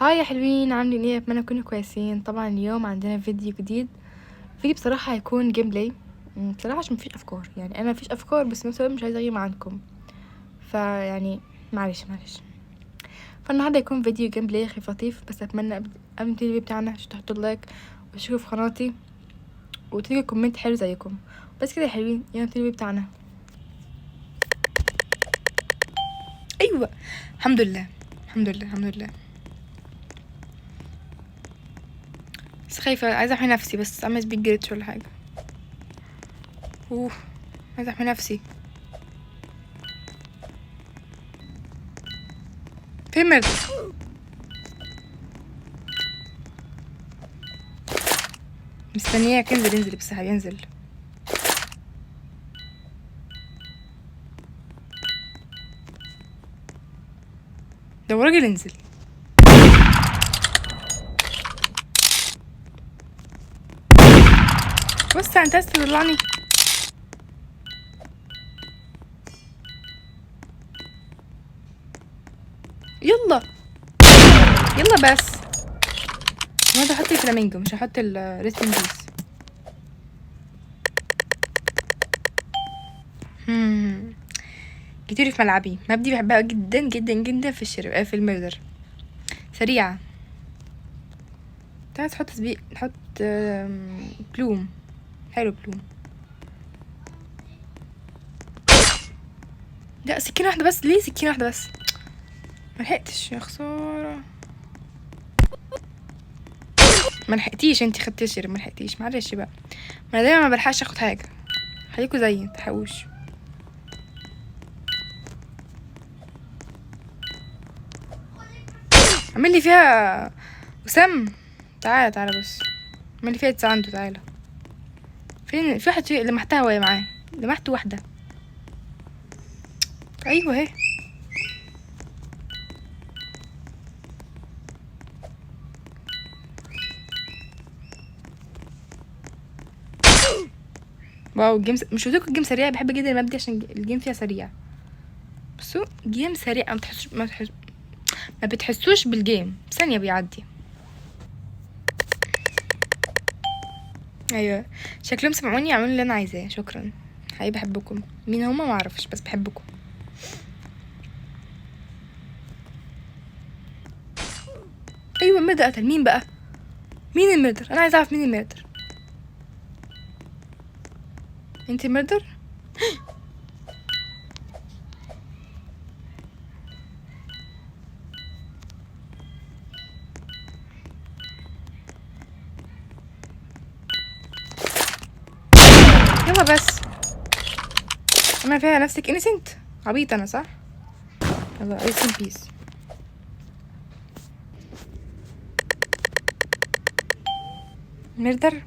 هاي يا حلوين، عاملين ايه؟ اتمنى تكونوا كويسين. طبعا اليوم عندنا فيديو جديد. فيديو بصراحه هيكون جيم بلاي. بصراحه عشان مفيش افكار، يعني انا مفيش افكار، بس مثلا مش عايزه اغيب عنكم، فيعني معلش. فالنهارده هيكون فيديو جيم بلاي خفيف لطيف. بس اتمنى قبل ما نبتدي الفيديو بتاعنا عشان تحطوا اللايك وتشوفوا في قناتي وتيجي كومنت حلو زيكم. بس كده يا حلوين، يلا نبتدي الفيديو بتاعنا. ايوه، الحمد لله. بس خايفه، عايزه احمي نفسي، بس اعمل سبيد جريتش ولا حاجه. اوه، عايزه احمي نفسي. فين مرد؟ مستنياك انزل بس هينزل. ده هو راجل، انزل. بص انت عايز تطلعني. يلا بس. ما ده هحط الفلامينجو، مش هحط الريستنج بيس. كتير في ملعبي. مبدي بحبها جدا في الشرب، في الميردر. سريعة. تعال تحط نحط بلوم. حلو بلوم. لا، سكينة واحدة بس. ليه سكينة واحدة بس؟ ملحقتش، يا خسارة. ملحقتيش، انتي خدتي الشرب ملحقتيش، معلش بقى. ما انا دايما ما بلحقش اخد حاجة. خليكوا زيي متحقوش. اعمل لي فيها وسام. تعالى بس. اعمل لي فيها عنده. تعالى. فين؟ في واحد لمحتها وهي معاه. لمحت واحدة. ايوه اهي. واو، مش قلت لكم الجيم سريع؟ بحب جدا الماب دي عشان الجيم فيها سريع. بصوا، جيم سريع. ما بتحسوش بالجيم، ثانية بيعدي. ايوه، شكلهم سمعوني يعملوا اللي انا عايزاه. شكرا حقيقي، بحبكم. مين هما ما اعرفش، بس بحبكم. ايوه، الميردر قتل. مين بقى؟ مين الميردر؟ انا عايزه اعرف مين الميردر. انت الميردر؟ يلا بس. انا فيها نفسك انسنت. عبيط انا، صح؟ يلا ريست ان بيس. ميردر.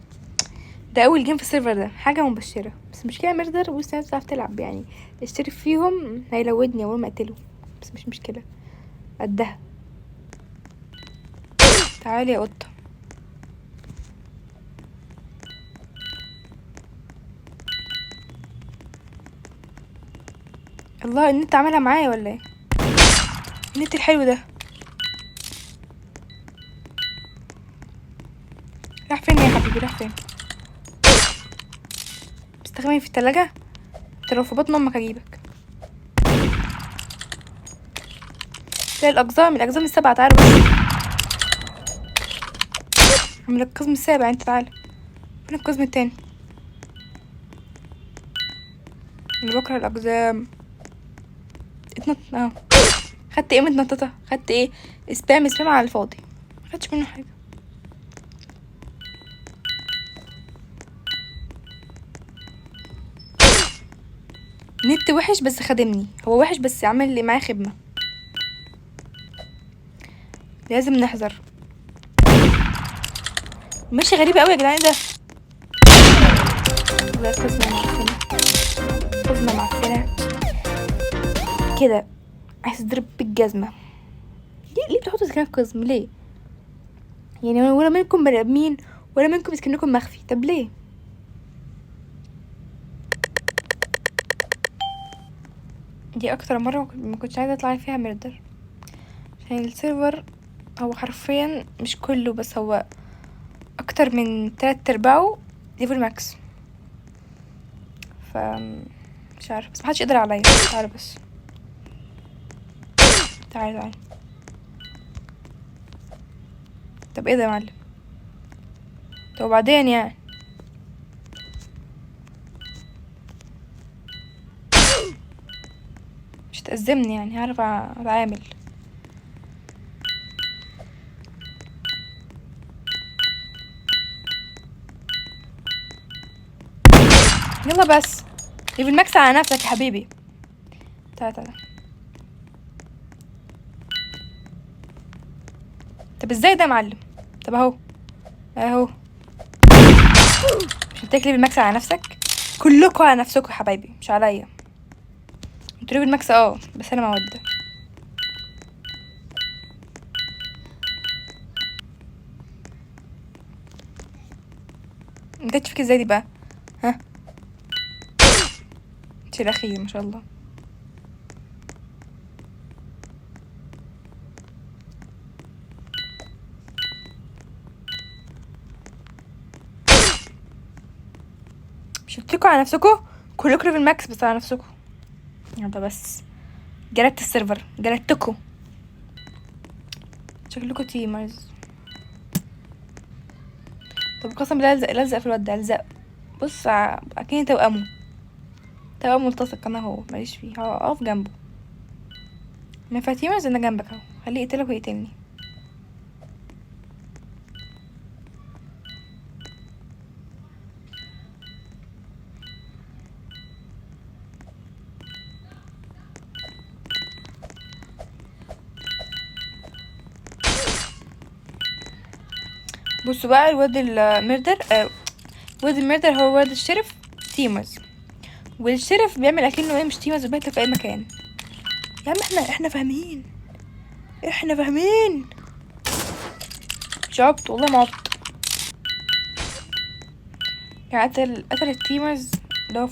ده اول جيم في السيرفر ده، حاجه مبشره. بس مشكله ميردر بص، ناس بتعرف تلعب يعني. اشترك فيهم هيلودني اول ما اقتله. بس مش مشكله، قدها. تعالي يا قطه. الله، النت عملها معايا ولا ايه؟ النت الحلو ده راح فين يا حبيبي؟ راح فين؟ بتستخدمني في التلاجة؟ انت لو في بطن امك اجيبك. تلاقي الاقزام السبعه. تعالوا بس. عامل القزم السابع. انت تعالى. فين القزم التاني؟ اللي بكره الاقزام. اتنط اهو. خدت ايه متنططه؟ خدت ايه؟ سبام على الفاضي. مخدتش منه حاجه. نت وحش بس خدمني. هو وحش بس عمل لي معاه خدمه. لازم نحذر. ماشي غريبه قوي يا جدعان ده. والله قزمه معفنه كده. عايز تضرب بالجزمه. ليه بتحطوا سكان قزم؟ ليه يعني؟ ولا منكم بني ادمين ولا منكم سكنكم مخفي؟ طب ليه؟ دي اكتر مره ما كنتش عايزه اطلع فيها ميردر عشان السيرفر هو حرفيا مش كله، بس هو اكتر من 3/4 ليفل ماكس. ف مش عارفه، بس محدش يقدر عليا. تعالى بس، تعالى. طب ايه ده يا معلم؟ طب وبعدين يعني مش تأزمني يعني، هعرف اتعامل. يلا بس ليفل ماكس على نفسك يا حبيبي. تعالى. طب ازاي ده يا معلم؟ طب اهو مش قلتلك ليفل ماكس على نفسك؟ كلكوا على نفسكوا يا حبايبي، مش عليا. انتوا ليفل ماكس بس انا مودة. جاتش فيك ازاي دي بقى؟ ها، انت الاخير ما شاء الله. مش قلتلكوا على نفسكوا؟ كلكوا ليفل ماكس بس على نفسكوا. يلا بس، جلدت السيرفر، جلدتكوا. شكلكوا تيمرز. طب قسم بالله لزق في الواد ده، لزق. بص اكني توأمه ملتصق، انا هو ماليش فيه، هقف جنبه. ما فاتيمرز انا جنبك اهو، خليه يقتلك ويقتلني. بصوا بقى، الواد الميردر واد الميردر هو واد الشرف تيمرز، والشرف بيعمل اكنه ايه مش تيمرز، وبيقتل في اي مكان. يا عم احنا فاهمين، مش عبط والله، ما عبط. يعني قتل التيمرز اللي هو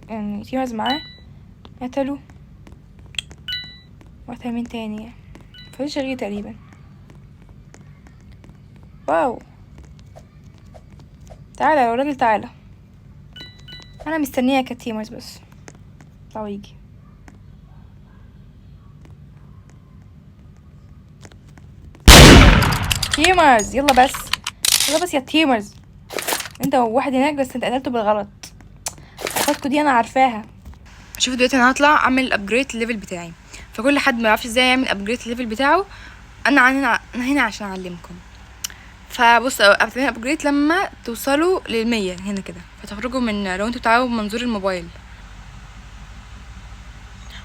يعني تيمرز معاه قتلوا. وقتل مين تاني؟ فلوس شرقي تقريبا. واو، تعالى يا راجل تعالى، انا مستنياك يا تيمرز، بس طلعوا يجي. تيمرز يلا بس يا تيمرز. انت واحد هناك بس انت قتلته بالغلط، قصتكوا دي انا عارفاها. شوفوا دلوقتي انا هطلع اعمل ابجريد الليفل بتاعي، فكل حد ما يعرفش ازاي يعمل ابجريد الليفل بتاعه، انا هنا عشان اعلمكم. فبصوا بتعملوا ابجريد لما توصلوا ل100 هنا كده، فتخرجوا من لو انتوا بتلعبوا بمنظور الموبايل،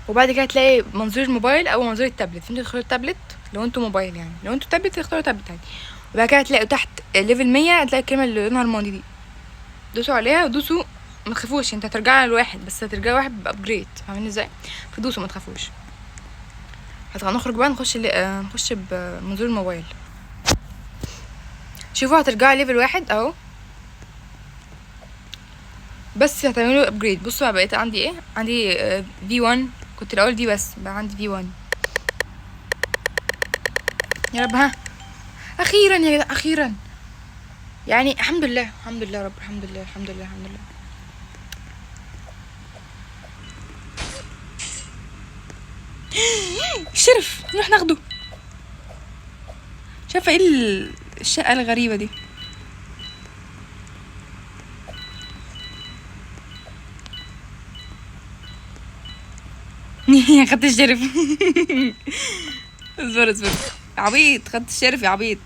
وبعد كده تلاقي منظور الموبايل او منظور التابلت، فانتوا تختاروا التابلت لو انتوا موبايل، يعني لو انتوا تابلت تختاروا تابلت عادي. وبعد كده تلاقوا تحت ليفل 100 هتلاقي الكلمه اللي لونها رمادي دي، دوسوا عليها ودوسوا. ما تخافوش، انت هترجع لواحد، بس هترجع واحد بابجريد، فاهمين ازاي؟ فدوسوا ما تخافوش. هنخرج بقى، نخش بمنظور الموبايل. شوفوا هترجعوا ليفل 1 اهو، بس هتعملوا ابجريد. بصوا بقيت عندي ايه، عندي V1، كنت الاول دي بس بقى عندي V1. يا رب، ها اخيرا يا جدع، اخيرا يعني، الحمد لله يا رب، الحمد لله. الشرف نروح ناخده. شايفه ايه الشقه الغريبه دي؟ خدت الشرف. اصبر عبيط، خدت الشرف يا عبيط.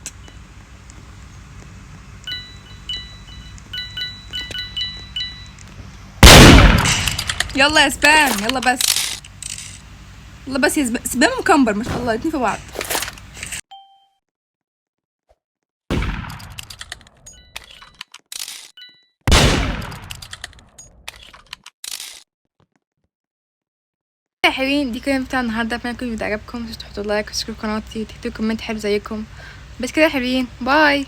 يلا يا سبام، يلا بس يا سبام مكمبر ما شاء الله، الاتنين في بعض. يا حلوين، دي كانت بتاع النهارده، اتمنى يكون عجبكم. متنسوش تحطوا لايك وتشتركوا قناتي وتكتبوا كومنت حلو زيكم. بس كده يا حلوين، باي.